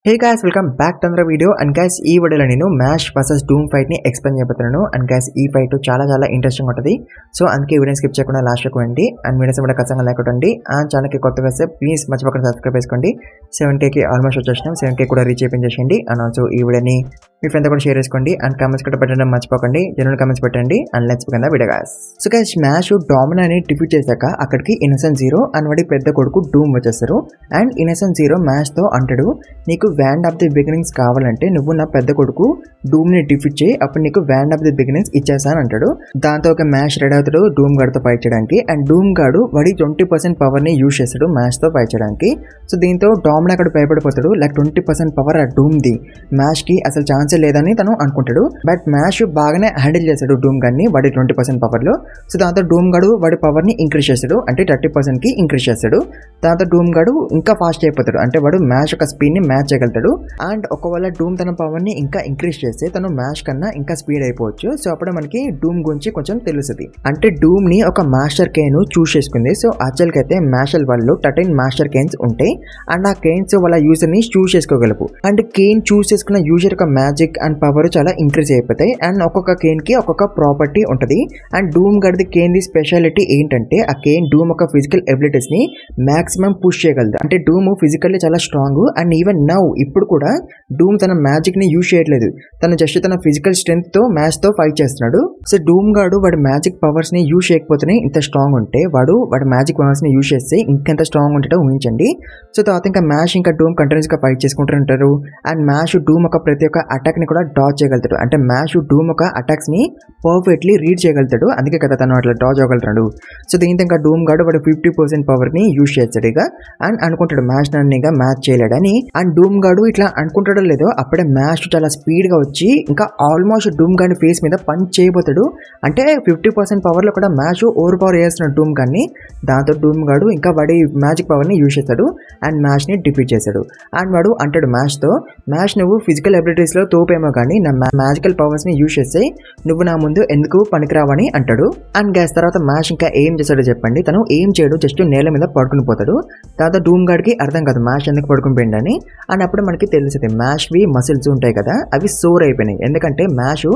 Hey guys, welcome back to another video. And guys, ఈ వీడియోలో నేను మ్యాష్ వర్సెస్ డూమ్ fight ని ఎక్స్ప్లెయిన్ చేయబోతున్నాను. అండ్ guys, ఈ ఫైట్ చాలా ఇంట్రెస్టింగ్ ఉంటుంది. సో అందుకే వీడియోని స్కిప్ చేయకుండా లాస్ట్ వరకు వినండి. అండ్ వీడియోస్ కూడా ఖచ్చితంగా లైక్ కొట్టండి. అండ్ ఛానల్ కి కొత్తగా వస్తే ప్లీజ్ మర్చిపోకుండా సబ్స్క్రైబ్ చేసుకోండి. 7K కి ఆల్మోస్ట్ వచ్చేసినాం. 7K కూడా రీచ్ చేయండి. అండ్ ఆల్సో ఈ వీడియోని మీ ఫ్రెండ్స్ కూడా షేర్ చేసుకోండి. అండ్ కామెంట్స్ కూడా పెట్టడం మర్చిపోకండి. జనరల్ కామెంట్స్ పెట్టండి. And let's begin the video guys. So guys, Mash డామినాని డిఫీట్ చేశాక అక్కడికి ఇన్నోసెంట్ జీరో అండ్ వాడి పెద్ద కొడుకు డూమ్ వచ్చేస్తారు. అండ్ ఇన్నోసెంట్ జీరో మ్యాష్ తో అంటాడు, నీకు వ్యాండ్ ఆఫ్ ది బిగినింగ్స్ కావాలంటే నువ్వు నా పెద్ద కొడుకు డూమ్ ని డిఫీట్ చేయి, అప్పుడు నీకు వ్యాండ్ ఆఫ్ ది బిగినింగ్స్ ఇచ్చేసాను అంటాడు. దాంతో ఒక మ్యాష్ రెడీ అవుతాడు డూమ్ గార్డ్ తో ఫైట్ చేయడానికి. అండ్ డూమ్ గార్డు వాడి 20% పవర్ ని యూజ్ చేస్తాడు మ్యాష్ తో ఫైట్ చేయడానికి. సో దీంతో డామినా అక్కడ భయపడిపోతాడు. లైక్ 20% పవర్ ఆ డూమ్ ది మ్యాష్ కి అసలు ఛాన్సే లేదని తను అనుకుంటాడు. బట్ మ్యాష్ బాగానే హ్యాండిల్ చేస్తాడు డూమ్ గార్డ్ ని వాడి 20% పవర్ లో. సో దాంతో డూమ్ గార్డు వాడి పవర్ ని ఇంక్రీజ్ చేస్తాడు, అంటే 30% కి ఇంక్రీజ్ చేస్తాడు. దాంతో డూమ్ గార్డు ఇంకా ఫాస్ట్ అయిపోతాడు, అంటే వాడు మ్యాష్ యొక్క స్పీడ్ ని మ్యాచ్ చేయగలుగుతాడు. అండ్ ఒకవేళ డూమ్ తన పవర్ ని ఇంకా ఇంక్రీజ్ చేస్తే తను మ్యాష్ కన్నా ఇంకా స్పీడ్ అయిపోవచ్చు. సో అప్పుడు మనకి డూమ్ గురించి కొంచెం తెలుస్తుంది. అంటే డూమ్ ని ఒక మాస్టర్ కేన్ చూస్ చేసుకుంది. సో యాక్చువల్ గా అయితే మ్యాషల్ వాళ్ళు 13 మాస్టర్ కేన్స్ ఉంటాయి. అండ్ ఆ కేన్స్ వాళ్ళ యూజర్ ని చూస్ చేసుకోగలవు. అండ్ కేన్ చూస్ చేసుకున్న యూజర్ యొక్క మ్యాజిక్ అండ్ పవర్ చాలా ఇంక్రీజ్ అయిపోతాయి. అండ్ ఒక్కొక్క కేన్ కి ఒక్కొక్క ప్రాపర్టీ ఉంటుంది. అండ్ డూమ్ గడిది కేన్ ది స్పెషాలిటీ ఏంటంటే ఆ కేన్ డూమ్ ఒక ఫిజికల్ ఎబిలిటీస్ ని మాక్సిమం పుష్ చేయగలదు. అంటే డూమ్ ఫిజికల్లీ చాలా స్ట్రాంగ్. అండ్ ఈవెన్ నౌ ఇప్పుడు కూడా డూమ్ తన మ్యాజిక్ ని యూజ్ చేయట్లేదు, తను జస్ట్ తన ఫిజికల్ స్ట్రెంత్ తో మ్యాచ్ తో ఫైట్ చేస్తున్నాడు. సో డూమ్ గాడు వాడి మ్యాజిక్ పవర్స్ ని యూజ్ చేయకపోతేనే ఇంత స్ట్రాంగ్ ఉంటే వాడి మ్యాజిక్ పవర్స్ ని యూజ్ చేస్తే ఇంకెంత స్ట్రాంగ్ ఉంటుందో ఊహించండి. సో తర్వాత ఇంకా మ్యాష్ ఇంకా డూమ్ కంటిన్యూస్ గా ఫైట్ చేసుకుంటుంటారు. అండ్ మ్యాష్ డూమ్ ఒక ప్రతి ఒక్క అటాక్ ని కూడా డాచ్ చేయగలుగుతాడు. అంటే మ్యాష్ డూమ్ ఒక అటాక్స్ ని పర్ఫెక్ట్లీ రీడ్ చేయగలుగుతాడు, అందుకే కదా తను అట్లా డాచ్ అవ్వగలుగుతాడు. సో దీంతో ఇంకా డూమ్ గాడు వాడు 50% పవర్ ని యూజ్ చేస్తాడు ఇక. అండ్ అనుకుంటాడు మ్యాష్ నన్ను ఇంకా మ్యాచ్ చేయలేడని. అండ్ డూమ్ గాడు ఇట్లా అనుకుంటాడో లేదో అప్పుడే మ్యాష్ చాలా స్పీడ్ గా వచ్చి ఇంకా ఆల్మోస్ట్ డూమ్ గాడి ఫేస్ మీద పంచ్ చేయబోతాడు. అంటే 50% పవర్ లో కూడా మ్యాష్ ఓవర్ పవర్ చేస్తున్నాడు డూమ్ గాడిని. దాంతో డూమ్ గాడు ఇంకా వాడి మ్యాజిక్ పవర్ ని యూజ్ చేస్తాడు అండ్ మ్యాష్ ని డిఫీట్ చేస్తాడు. అండ్ వాడు అంటాడు మ్యాష్ తో, మ్యాష్ నువ్వు ఫిజికల్ అబిలిటీస్ లో తోపేమో కానీ నా మ్యాజికల్ పవర్స్ ని యూజ్ చేస్తే నువ్వు నా ముందు ఎందుకు పనికిరావని అంటాడు. అండ్ గ్యాస్ తర్వాత మ్యాష్ ఇంకా ఏం చేస్తాడో చెప్పండి. తను ఏం చేయడు, జస్ట్ నేల మీద పడుకుని పోతాడు. దాంతో డూమ్ గాడికి అర్థం కాదు మ్యాష్ ఎందుకు పడుకుని పోయిండని. అండ్ అప్పుడు మనకి తెలుస్తుంది మ్యాష్ వి మసిల్స్ ఉంటాయి కదా అవి సోర్ అయిపోయినాయి. ఎందుకంటే మ్యాష్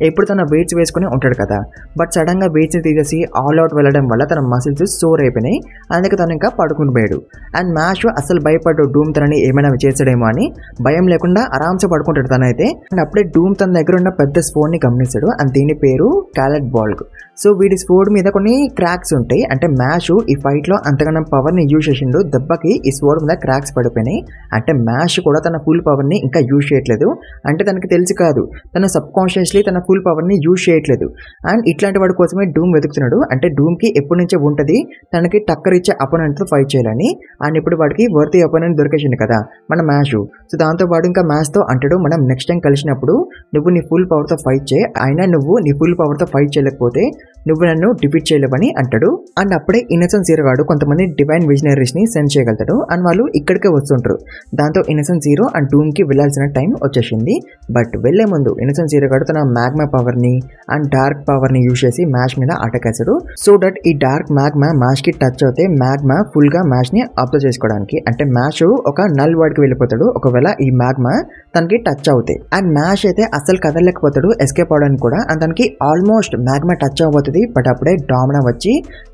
ఎప్పుడు తన వెయిట్స్ వేసుకుని ఉంటాడు కదా, బట్ సడన్ గా వెయిట్స్ తీసేసి ఆల్ అవుట్ వెళ్ళడం వల్ల తన మసిల్స్ సోర్ అయిపోయినాయి. అందుకే తను ఇంకా పడుకుని పోయాడు. అండ్ మ్యాష్ అసలు భయపడ్డు డూమ్ తనని ఏమైనా చేస్తాడేమో అని. భయం లేకుండా ఆరామ్సే పడుకుంటాడు తనైతే. అండ్ అప్పుడే డూమ్ తన దగ్గర ఉన్న పెద్ద స్పోర్డ్ ని గమనిస్తాడు. అండ్ దీని పేరు క్యాలెట్ బాల్గ్. సో వీడి స్పోర్డ్ మీద కొన్ని క్రాక్స్ ఉంటాయి. అంటే మ్యాష్ ఈ ఫైట్ లో అంతగానో పవర్ ని యూజ్ చేసిండు, దెబ్బకి ఈ స్పోర్డ్ మీద క్రాక్స్ పడిపోయినాయి. అంటే మ్యాష్ కూడా తన ఫుల్ పవర్ ని ఇంకా యూజ్ చేయట్లేదు. అంటే తనకి తెలిసి కాదు, తన సబ్ కాన్షియస్లీ తన ఫుల్ పవర్ ని యూజ్ చేయట్లేదు. అండ్ ఇట్లాంటి వాడి కోసమే డూమ్ వెతుకుతున్నాడు. అంటే డూమ్ కి ఎప్పటి నుంచే ఉంటది తనకి టక్కర్ ఇచ్చే అపోనెంట్ తో ఫైట్ చేయాలని. అండ్ ఇప్పుడు వాడికి వర్తీ అపోనెంట్ దొరికేసింది కదా మన మ్యాష్. సో దాంతో వాడు ఇంకా మ్యాష్ తో అంటాడు, మనం నెక్స్ట్ టైం కలిసినప్పుడు నువ్వు నీ ఫుల్ పవర్ తో ఫైట్ చేయి, అయినా నువ్వు నీ ఫుల్ పవర్ తో ఫైట్ చేయలేకపోతే నువ్వు నన్ను డిఫీట్ చేయలేవని అంటాడు. అండ్ అప్పుడే ఇన్నోసెంట్ జీరో గాడు కొంతమంది డివైన్ విజనరీస్ ని సెండ్ చేయగలుగుతాడు. అండ్ వాళ్ళు ఇక్కడికే వస్తుంటారు. దాంతో ఇన్నోసెంట్ జీరో అండ్ డూమ్ కి వెళ్లాల్సిన టైం వచ్చేసింది. బట్ వెళ్లే ముందు ఇన్నోసెంట్ జీరో గాడు తన మ్యాగ్మా పవర్ ని అండ్ డార్క్ పవర్ ని యూజ్ చేసి మ్యాష్ మీద అటాక్ చేస్తాడు. సో దట్ ఈ డార్క్ మ్యాగ్మా మ్యాష్ కి టచ్ అవుతే మ్యాగ్మా ఫుల్ గా మ్యాష్ ని అబ్జర్వ్ చేసుకోవడానికి, అంటే మ్యాష్ ఒక నల్ వాడికి వెళ్ళిపోతాడు ఒకవేళ ఈ మ్యాగ్మా తనకి టచ్ అవుతాయి. అండ్ మ్యాష్ అయితే అసలు కదలలేకపోతాడు ఎస్కేప్ అవడానికి కూడా. అండ్ తనకి ఆల్మోస్ట్ మ్యాగ్మా టచ్ అవ్వబోతుంది. బట్ అప్పుడే డామినా వచ్చి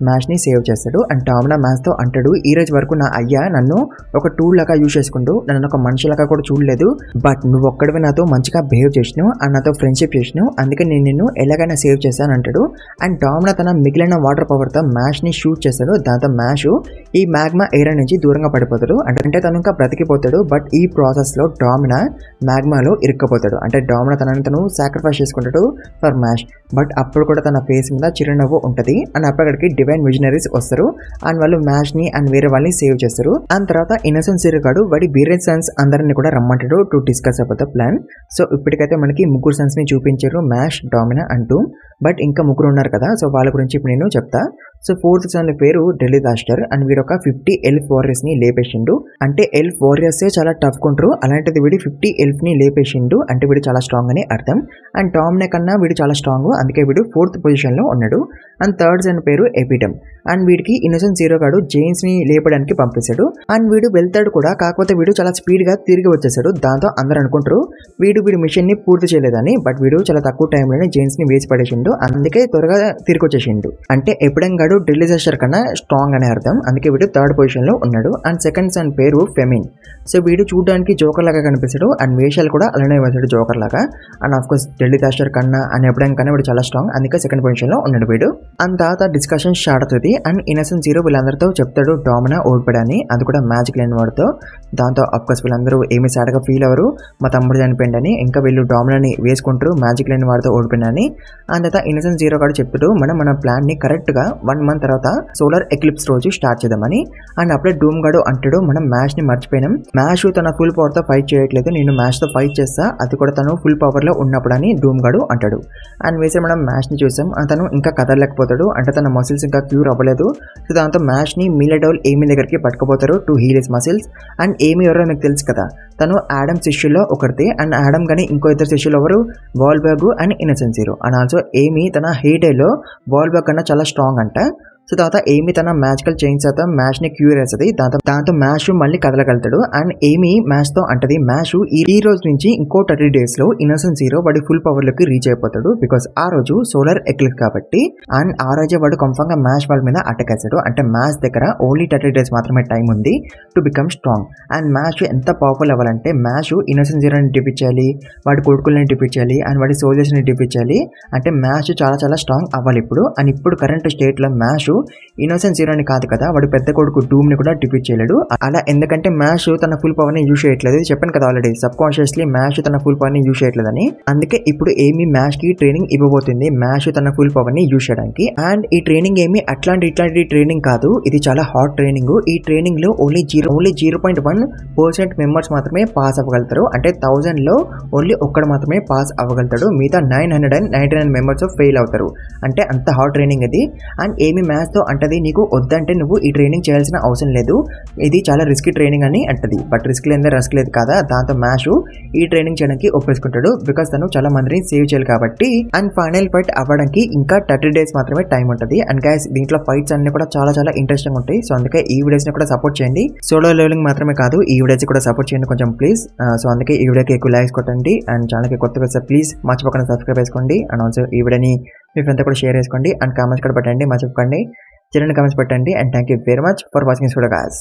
మ్యాష్ ని సేవ్ చేస్తాడు. అండ్ డామినా మ్యాష్ తో అంటాడు, ఈ రోజు వరకు నా అయ్యా నన్ను ఒక టూల్ లాగా యూజ్ చేసుకుంటూ నన్ను ఒక మనిషి లాగా కూడా చూడలేదు. బట్ నువ్వు ఒక్కడివి నాతో మంచిగా బిహేవ్ చేసినావు అండ్ నాతో ఫ్రెండ్షిప్ చేసినావు, అందుకే నేను నిన్ను ఎలాగైనా సేవ్ చేశాను అంటాడు. అండ్ డామినా తన మిగిలిన వాటర్ పవర్ తో మ్యాష్ ని షూట్ చేస్తాడు. దాంతో మ్యాష్ ఈ మ్యాగ్మా ఏరియా నుంచి దూరంగా పడిపోతాడు. అంటే తను ఇంకా బ్రతికిపోతాడు. బట్ ఈ ప్రాసెస్ లో డామినా మ్యాగ్మాలో ఇరుక్కపోతాడు. అంటే డామినా తనని తను సాక్రిఫైస్ చేసుకుంటాడు ఫర్ మ్యాష్. బట్ అప్పుడు కూడా తన ఫేస్ మీద చిరునవ్వు ఉంటది. అండ్ అప్పటికి డివైన్ విజనరీస్ వస్తారు. అండ్ వాళ్ళు మ్యాష్ ని అండ్ వేరే వాళ్ళని సేవ్ చేస్తారు. అండ్ తర్వాత ఇన్నోసెంట్ జీరో గాడు వాడి వేరే సన్స్ అందరిని కూడా రమ్మంటాడు to discuss about the plan. So ఇప్పటికైతే మనకి ముగ్గురు సన్స్ ని చూపించారు, Mash, Domina and Doom. But ఇంకా ముగ్గురు ఉన్నారు కదా, సో వాళ్ళ గురించి ఇప్పుడు నేను చెప్తా. సో ఫోర్త్ సన్ పేరు ఢిల్లీ దాస్టర్ అండ్ వీడు ఒక 50 ఎల్ఫ్ వారియర్స్ ని లేపేసిండు. అంటే ఎల్ఫ్ వారియర్స్ చాలా టఫ్ కొంటారు, అలాంటిది వీడు 50 ఎల్ఫ్ ని లేపేసిండు అంటే వీడు చాలా స్ట్రాంగ్ అని అర్థం. అండ్ టామ్నే కన్నా వీడు చాలా స్ట్రాంగ్, అందుకే వీడు 4th పొజిషన్ లో ఉన్నాడు. అండ్ థర్డ్ సన్ పేరు ఎపిడమ్ అండ్ వీడికి ఇన్నోసెంట్ జీరో గాడు జేమ్స్ ని లేపడానికి పంపేశాడు. అండ్ వీడు వెళ్తాడు కూడా, కాకపోతే వీడు చాలా స్పీడ్ గా తిరిగి వచ్చేసాడు. దాంతో అందరూ అనుకుంటారు వీడి మిషన్ ని పూర్తి చేయలేదని, బట్ వీడు చాలా తక్కువ టైంలోనే జేమ్స్ ని వేసి పడేసిండు, అందుకే త్వరగా తిరిగి వచ్చేసిండు. అంటే ఎపిడమ్ గాడు ఢిల్లీ దాస్టర్ కన్నా స్ట్రాంగ్ అని అర్థం, అందుకే వీడు థర్డ్ పొజిషన్ లో ఉన్నాడు. అండ్ సెకండ్ సన్ పేరు ఫెమిన్. సో వీడు చూడడానికి జోకర్ లాగా కనిపిస్తాడు అండ్ వేషాలు కూడా అలానే వేసాడు జోకర్ లాగా. అండ్ ఆఫ్ కోర్స్ ఢిల్లీ దాస్టర్ కన్నా అండ్ ఎపిడమ్ కన్నా వీడు చాలా స్ట్రాంగ్, అందుకే సెకండ్ పొజిషన్ లో ఉన్నాడు వీడు. అండ్ తర్వాత డిస్కషన్ స్టార్ట్ అవుతుంది అండ్ ఇన్నోసెంట్ జీరో వీళ్ళందరితో చెప్తాడు డామినా ఓడిపోయాడని, అది కూడా మ్యాజిక్ లేని వాడితో. దాంతో అఫ్కోర్స్ వీళ్ళందరూ ఏమీ సాడ్గా ఫీల్ అవ్వరు, మా తమ్ముడు చనిపోయిందని. ఇంకా వీళ్ళు డామినాని వేసుకుంటారు మ్యాజిక్ లేని వాడితో ఓడిపోయినని. అండ్ తర్వాత ఇన్నోసెంట్ జీరో గాడు చెప్తాడు మన ప్లాన్ ని కరెక్ట్ గా 1 month తర్వాత సోలార్ ఎక్లిప్స్ రోజు స్టార్ట్ చేద్దామని. అండ్ అప్పుడే డూమ్ గాడు అంటాడు మనం మ్యాచ్ ని మర్చిపోయినాం, మ్యాచ్ తన ఫుల్ పవర్ తో ఫైట్ చేయట్లేదు, నేను మ్యాచ్ తో ఫైట్ చేస్తా, అది కూడా తను ఫుల్ పవర్ లో ఉన్నప్పుడు అని డూమ్ గాడు అంటాడు. అండ్ వేసే మనం మ్యాచ్ ని చూసాం, అతను ఇంకా కదలలేకపోతాడు, అంటే తన మసిల్స్ ఇంకా క్యూర్ అవ్వలేదు. సో దాంతో మ్యాచ్ ని మిలడోల్ ఏమీ దగ్గరికి పట్టుకుపోతారు to heal his muscles. And ఏమీ ఎవరో మీకు తెలుసు కదా, తను ఆడమ్ శిష్యుల్లో ఒకరితే. అండ్ ఆడమ్ కానీ ఇంకో ఇద్దరు శిష్యులు ఎవరు, Wahlberg and innocent zero. And also ఏమీ తన హీడేలో వాల్బర్గ్ కన్నా చాలా స్ట్రాంగ్ అంట. సో తర్వాత ఏమీ తన మ్యాజికల్ చైన్స్ అయితే మ్యాచ్ ని క్యూర్ చేస్తుంది, దాంతో మ్యాచ్ మళ్ళీ కదలగలుగుతాడు. అండ్ ఏమీ మ్యాచ్ తో అంటది మ్యాచ్ ఈ రోజు నుంచి ఇంకో 30 days లో ఇన్నోసెంట్ జీరో వాడి ఫుల్ పవర్ లోకి రీచ్ అయిపోతాడు, బికాస్ ఆ రోజు సోలార్ ఎక్లిప్స్ కాబట్టి. అండ్ ఆ రోజే వాడు కన్ఫర్మ్ గా మ్యాచ్ వాళ్ళ మీద అటాక్ చేస్తాడు, అంటే మ్యాచ్ దగ్గర ఓన్లీ 30 days మాత్రమే టైం ఉంది to become strong. And match ఎంత పవర్ఫుల్ అవ్వాలంటే మ్యాచ్ ఇన్నోసెంట్ జీరోని డిఫీట్ చేయాలి, వాడి కొడుకుల్ని డిఫీట్ చేయాలి అండ్ వాడి సోల్జర్స్ ని డిఫీట్ చేయాలి, అంటే మ్యాచ్ చాలా స్ట్రాంగ్ అవ్వాలి ఇప్పుడు. అండ్ ఇప్పుడు కరెంట్ స్టేట్ లో మ్యాచ్ ఇన్నోసెంట్ జీరోని కాదు కదా, వాడి పెద్ద కొడుకు డూమ్ ని కూడా డిఫీట్ చేయలేడు. అలా ఎందుకంటే మ్యాచ్ తన ఫుల్ పవర్ ని యూజ్ చేయట్లేదు, చెప్పాను కదా ఆల్రెడీ, సబ్ కాన్షియస్లీ మ్యాచ్ తన ఫుల్ పవర్ ని యూజ్ చేయట్లేదని. అందుకే ఇప్పుడు ఏమీ మ్యాచ్ కి ట్రైనింగ్ ఇవ్వబోతుంది, మ్యాచ్ తన ఫుల్ పవర్ ని యూజ్ చేయడానికి. అండ్ ఈ ట్రైనింగ్ ఏమి ఇట్లాంటి ట్రైనింగ్ కాదు, ఇది చాలా హాట్ ట్రైనింగ్. ఈ ట్రైనింగ్ లో ఓన్లీ 0.1% మెంబర్స్ మాత్రమే పాస్ అవ్వగలుగుతారు, అంటే 1000 లో ఓన్లీ ఒక్కడు మాత్రమే పాస్ అవ్వగలుగుతాడు, మిగతా 999 మెంబర్స్ ఫెయిల్ అవుతారు, అంటే అంత హాట్ ట్రైనింగ్ ఇది. అండ్ ఏమీ మ్యాచ్ తో అంటది నీకు వద్దంటే నువ్వు ఈ ట్రైనింగ్ చేయాల్సిన అవసరం లేదు, ఇది చాలా రిస్కీ ట్రైనింగ్ అని అంటది. బట్ రిస్క్ లేదే రస్క్ లేదు కదా, దాంతో మ్యాచ్ ఈ ట్రైనింగ్ చేయడానికి ఒప్పేసుకుంటాడు, బికాస్ తను చాలా మందిని సేవ్ చేయాలి కాబట్టి. అండ్ ఫైనల్ ఫైట్ అవ్వడానికి ఇంకా 30 days మాత్రమే టైం ఉంటుంది. అండ్ గైస్ దీంట్లో ఫైట్స్ అన్ని కూడా చాలా ఇంట్రెస్టింగ్ ఉంటాయి, సో అందుకే ఈ వీడియోస్ ని కూడా సపోర్ట్ చేయండి. సోలో లెవెలింగ్ మాత్రమే కాదు, ఈ వీడియోస్ కూడా సపోర్ట్ చేయండి కొంచెం ప్లీజ్. సో అందుకే ఈ వీడియోకి ఎక్కువ లైక్స్ కొట్టండి అండ్ ఛానల్కి కొత్తగా వస్తే ప్లీజ్ మర్చిపోకుండా సబ్స్క్రైబ్ చేసుకోండి. అండ్ ఆల్సో ఈ వీడియోని మీ ఫ్రెండ్తో కూడా షేర్ చేసుకోండి అండ్ కామెంట్స్ కూడా పెట్టండి, మర్చిపోకండి, చిన్న కామెంట్స్ పెట్టండి. And thank you very much for watching this video guys.